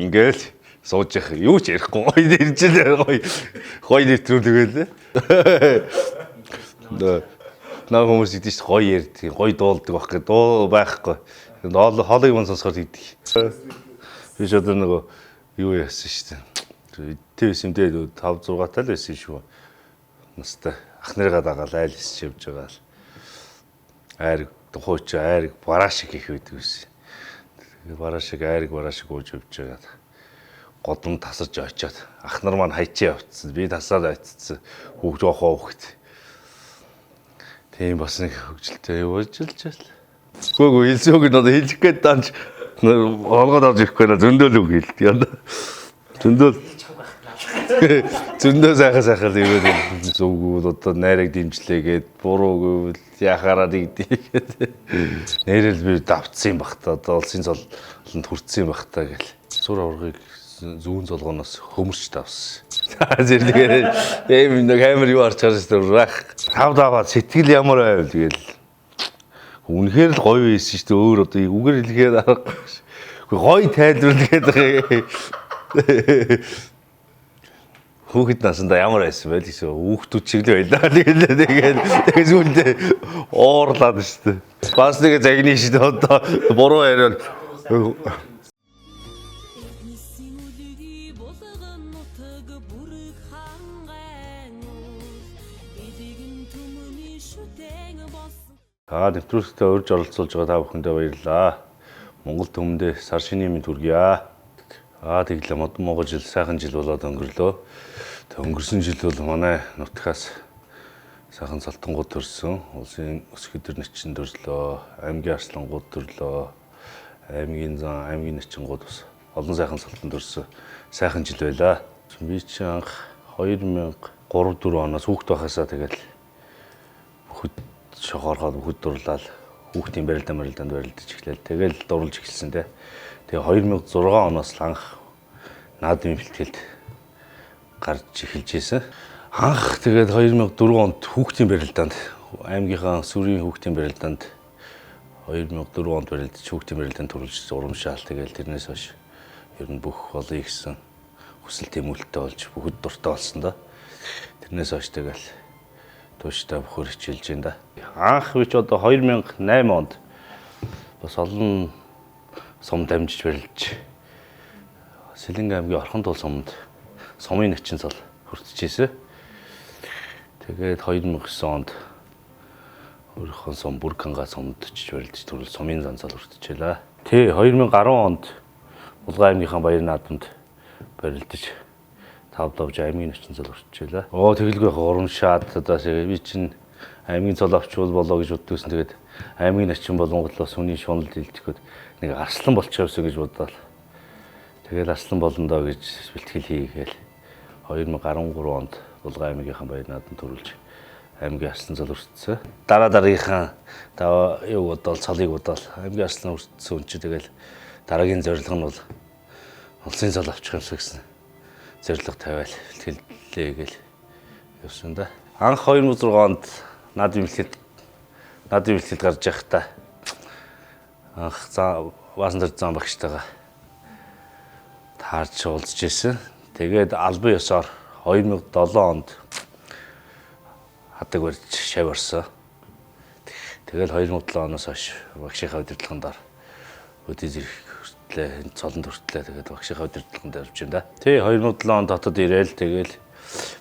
Ингээл сууж явах юу ч ярихгүй гоё ирж байгаа гоё нэвтрүүлгээл. Наа хүмүүс идэв ч гоё ярьдаг, гоё дуулдаг байхгүй. Дуу байхгүй. Хоолыг мөн сонсоход идэг. Би ч одоо нөгөө юу яасан шүү дээ. ТВ-с юм дээр 5 6 тал байсан шүү. Настай ах нарыгаа дагаал айл хийж явж байгаа л. Айраг тухайч айраг бараашиг их байдаг байсан. Тэгээ бараашиг айраг бараашиг ууж явж байгаа. Годон тасарч очиод ах нар маань хайчаа явцсан. Би тасаад очицсан. Хүүхд жоохоо хүүхд. Тийм бас нэг хөвгөлтэй явуулж л. Гүг хэлсүүг нь одоо хэлэх гээд данч олгоод авч ирэхгүй наа зөндөөл үг хэлдэг яа. Зөндөө сайхан юм зүгүүд одоо найраг дэмжлээгээд буруу гэвэл яхаараа дийгээд нэрэл би давцсан бах та одоо улсын цолонд хүрсэн бах та гэл сур аврагыг зүүн цолгоноос хөмөрч давсан. Зэрлэгээр ийм нэг камер юу харж байгаа шүү дээ. Тав даваа сэтгэл ямар байв тэгэл үнэхээр л гоё байсан шүү дээ. Өөр одоо үгээр хэлгээд аргагүй. Гоё тайлбарлаад байгаа. Хүүхэд насандаа ямар байсан байл гэсэн хүүхдүүд шиг л байлаа. Тэгээд зүйлдээ уурлаад шүү дээ. Бас нэг загны шүү дээ одоо буруу яриад. Нэвтрүүлэгтээ урьж оролцуулж байгаа та бүхэндээ баярлалаа. Монгол түмэндээ сар шинийн мэнд хүргье. Тэглээ модон Монгол жил сайхан жил болоод өнгөрлөө. Өнгөрсөн жил бол манай нутгаас сайхан салтангууд төрсөн. Улсын өсгөл төр нэчин төрлөө, аймгийн арслангууд төрлөө, аймгийн зан, аймгийн нэчингууд бас олон сайхан салтан төрсөн. Сайхан жил байлаа. Би ч анх 2003-4 оноос хүүхд байхасаа тэгэл бүхэд шохорхоод бүхэд дурлал хүүхдийн барилдаанд барилдаж эхлэв. Тэгэл дурлж эхэлсэн те. Тэгээ 2006 оноос анх наадмын бэлтгэлд гарч эхэлж байсан. Анх тэгээд 2004 онд хүүхдийн барилдаанд аймгийнхаа сүрийн хүүхдийн барилдаанд 2004 онд барилдаж хүүхдийн барилдаанд төрүүлж урамшаал. Тэгээд тэрнээс хойш ер нь бүх олын ихсэн хүсэл тэмүүлэлтэй болж бүхэд дуртай болсон да. Тэрнээс хойш тэгэл тууштай бөхөр хичээлж байна да. Анх би ч одоо 2008 онд бас олон сум дамжиж барилж Сэлэнг аймгийн Орхон туул сумд сумын начин цол хүртчихсэн. Тэгээд 2009 онд өөрийнхөө сум Бүрканга сумд очиж барилж төрөл сумын зан цол хүртчихлээ. 2010 онд Булган аймгийнхаа баяр наадамд барилдаж тавлавж аймгийн начин цол хүртчихлээ. Тэгэлгүй урамшаад одоо би чинь аймгийн цол авчвал болоо гэж боддогсэн. Тэгээд аймгийн начин болонготлоос хүний шуналд хилдэхэд нэг арслан болчихсон гэж бодлоо. Тэгээд арслан болно доо гэж бэлтгэл хийгээл 2013 онд Булган аймгийнхаа баяр наадамд төрүүлж аймгийн арслан цол хүртсэн. Дараагийнхаа юу бодвол цолыг бодвол аймгийн арслан хүртсэн үн чи тэгэл дараагийн зорилго нь бол улсын цол авчих юмсан гэсэн зорилго тавиал бэлтгэлээ гээл явсан да. Анх 2006 онд наадмын бэлтгэл гарч явахдаа анх Баасан дээр зам багштайгаа таарч уулзж ирсэн. Тэгээд албан ёсоор 2007 онд хадаг барьж шав орсон. Тэгэл 2007 оноос хойш багшийнхаа удирдлаганд өдөө зэрэг хүртлээ, цолонд хүртлээ. Тэгээд багшийнхаа удирдлаганд явж байна да. 2007 онд хотод ирээл тэгэл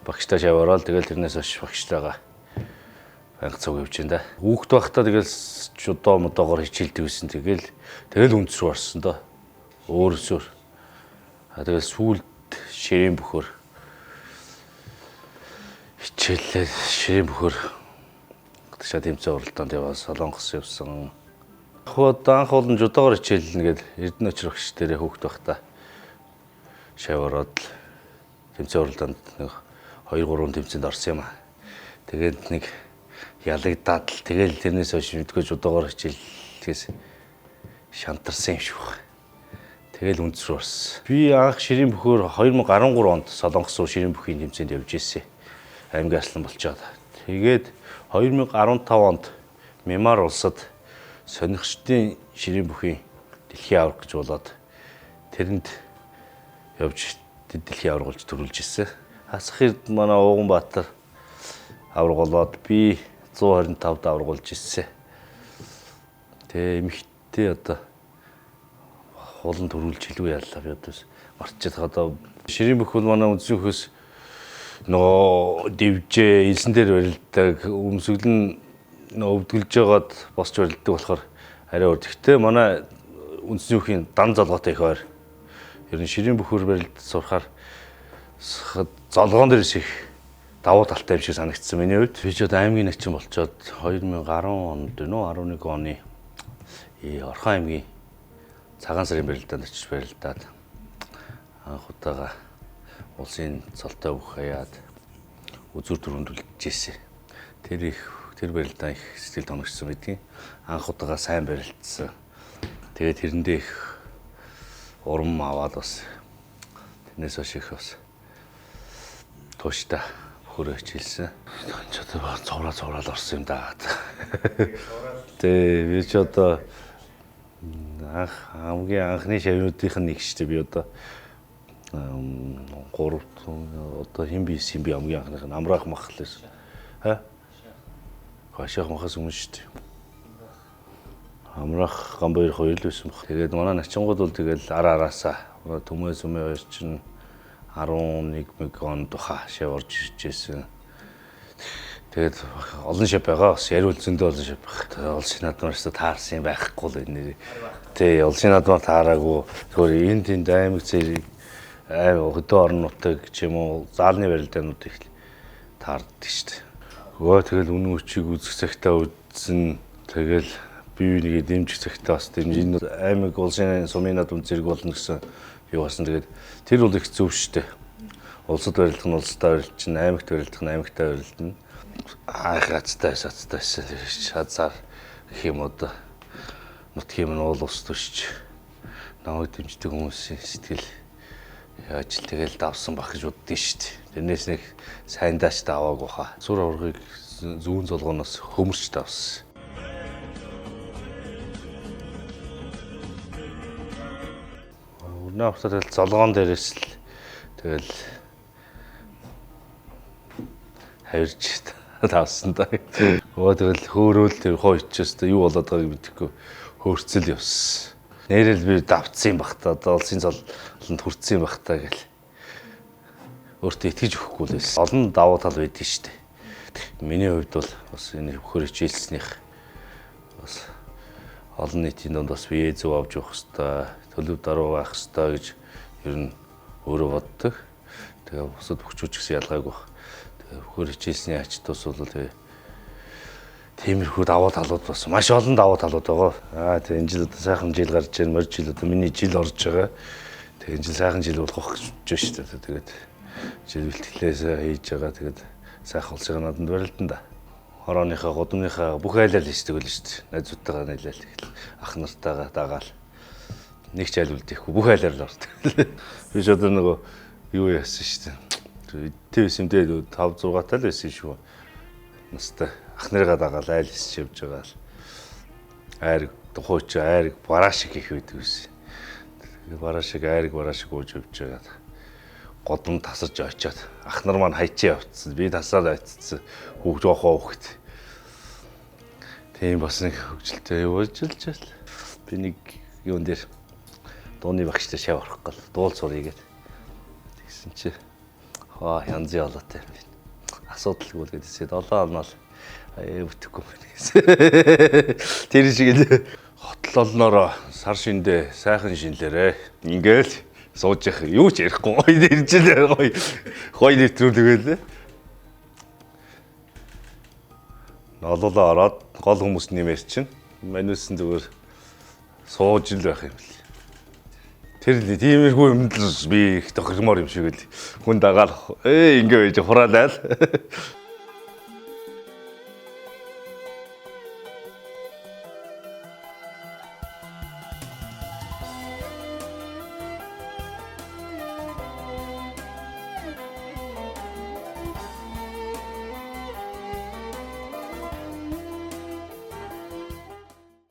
багштай шав ороод тэгэл тэрнээс хойш багштайгаа банк цуг явж байна да. Хүүхд байхдаа тэгэл чудоо модоогоор хичээлдэг байсан. Тэгэл үндэс рүү орсон доо. Өөрөсөөр. Тэгэл сүүлд ширээн бөхөр хичээлээ ширээн бөхөр гадагшаа тэмцээн уралдаанд яваа Солонгос явсан. Анх бол жудоогоор хичээлнэ гээд Эрдэнэ очир багш дээрээ хүүхд байхдаа шав ороод тэмцээн уралдаанд нэг 2-3 тэмцээнд орсон юм аа. Тэгээд нэг ялагдаад л тэгэл тэрнээс хойш мэдгүй жудоогоор хичээлээс шантарсан юм шиг байна. Тэгэл үндэс рүү орсон. Би анх ширээн бөхөр 2013 онд Солонгос руу ширээн бүхийн тэмцээнд явж ирсэн. Аймгийн арслан болчоод. Тэгээд 2015 онд Мьянмар улсад сонирхчдын ширээн бүхийн дэлхийн аварга гэж болоод тэрэнд явж дэлхийн аваргалж төрүүлж ирсэн. Хасах эрд манай Ууганбаатар аваргалаад би 125-д аваргалж ирсэн. Тэгээ эмэгтэй одоо хулан төрүүлж илүү яалаа би одоо марччих одоо ширийн бүх бол манай үндэснийхөөс нөгөө дивжээ элсэн дээр барилдаг өмсгөл нь өвдгөлж байгаад босч барилдаг болохоор арай өөр. Гэхдээ манай үндэснийхийн дан залгоотой их ойр. Ер нь ширийн бөхөр барилд сурахаар золгоон дээрс их давуу талтай юм шиг санагдсан миний хувьд. Би ч одоо аймгийн начин болчоод 2010 онд нөө 11 оны Орхон аймгийн Цагаан сарын барилдаанд очиж барилдаад анх удаага улсын цолтой бүх хаяад үзүр төрөнд үлдчихсэн. Тэр барилдаа их сэтгэл тоногчсон байдгийн. Анх удаага сайн барилдсан. Тэгээд тэрэндээ их урам аваад бас тэрнээс хойш их бас тууштай хөрөө хичээлсэн. Ч одоо цуврал орсон юм да. Тэгээ би ч одоо хамгийн анхны шавнуудынх нь нэг шүү дээ. Би одоо 3 одоо хин би хамгийн анхных нь амраах мах л байсан. Хашаах махаас өмнө шүү дээ. Амраах гамбайр хоёр л байсан баг. Тэгээд манай начингууд бол тэгэл араасаа төмөөс өмөө хоёр чинь 11 онд хашаа орж иржсэн. Тэгээд олон шав байгаа. Бас яриул зөндөө олон шав байгаа. Улсын наадмаарсаа таарсан байхгүй л энэ. Тэ улсын наадмаар таараагүй. Зөвхөн энэ тэнд аймаг зэрэг хөдөө орнуудыг ч юм уу заалны барилдаанууд их таардаг шүү дээ. Тэгэл үнэн өчиг үзэх цагтаа үзсэн. Тэгэл бие биенийг дэмжих цагтаа бас дэмжин аймаг улсын сумын наадмын зэрэг болно гэсэн юу басан. Тэгээд тэр бол их зөв шүү дээ. Улсад барилдах нь улсдаа барилдана, аймагт барилдах нь аймагтаа барилдана. Хацтай шазаар гэх юм одоо нутгийн мань уул ус төшч намайг дэмждэг хүмүүсийн сэтгэл яаж л тэгэл давсан баг гэж боддөө шүү дээ. Тэрнээс нэг сайн дач даваагүй хаа. Сүр аваргыг зүүн золгоноос хөмөрч давсан. Өрнө авсаар тэгэл золгоон дээрээс л тэгэл хавирч тавсан да. Тэгэл хөөрөөл тэр хойчоос та юу болоод байгааг мэдэхгүй хөөрцөл явсан. Нэрэл би давцсан юм бах та одоо улсын цолонд хүрцсэн юм бах та гэл. Өөртөө итгэж өгөхгүй л байсан. Олон давуу тал байдгийн шүү дээ. Миний хувьд бол бас энэ хөхөр хичээлснийх бас олон нийтийн донд бас бие зөв авч явах хэрэгтэй, төлөв даруй байх хэрэгтэй гэж ер нь өөрөө боддог. Тэгээ бусад хүчүүч гэсэн ялгаагүй баг. Хөхөр хичээлсний ач тус бол тиймэрхүү давуу талууд бас маш олон давуу талууд байгаа. Тэгээ энэ жил одоо сайхан жил гарч ирэн, морь жил одоо миний жил орж байгаа. Тэгээ энэ жил сайхан жил болох гэж байна шүү дээ. Тэгээд жил бэлтгэлээс хийж байгаа. Тэгээд сайхан улсын наадманд барилдан да. Хорооныхаа, гудамныхаа бүх айлал хийдэг л шүү дээ. Найзуудтайгаа нийлээл ах нартайгаа дагаал. Нэг ч айл үлдээхгүй бүх айлаар л ордог. Би ч одоо нөгөө юу яасан шүү дээ. Тэвс юм дээр 5 6 тал байсан шүү. Настай ах нарыгаа дагаал айл хийж явж байгаа л. Айрг тухайч айрг бараашиг их байдаг байсан. Тэгээ бараашиг айрг бараашиг ууж явж байгаа. Годом тасарч очиод ах нар маань хайчаа явцсан. Би тасаад очицсан. Хүүхд жоохоо хүүхд. Тийм бас нэг хөвгөлтэй явуулж л. Би нэг юун дээр дууны багштай шав орох гал дуул сурыг гээд. Тэгсэн чи янзын олоотой юм байна. Асуудалгүй л гэдээсээ 7 оноо л бүтэхгүй байна гэсэн. Тэр шиг л хотлолноор сар шиндээ сайхан шинлээрээ. Ингээл сууж явах юу ч ярихгүй гоё иржээ гоё нэвтрүүлгээл. Ноололоо ороод гол хүмүүс нэмэр чинь манайсан зүгээр сууж л байх юм бэл. Тэр тиймэрхүү юмд би их тохирмоор юм шиг л хүн дагаал ингээ байж хураалаа л.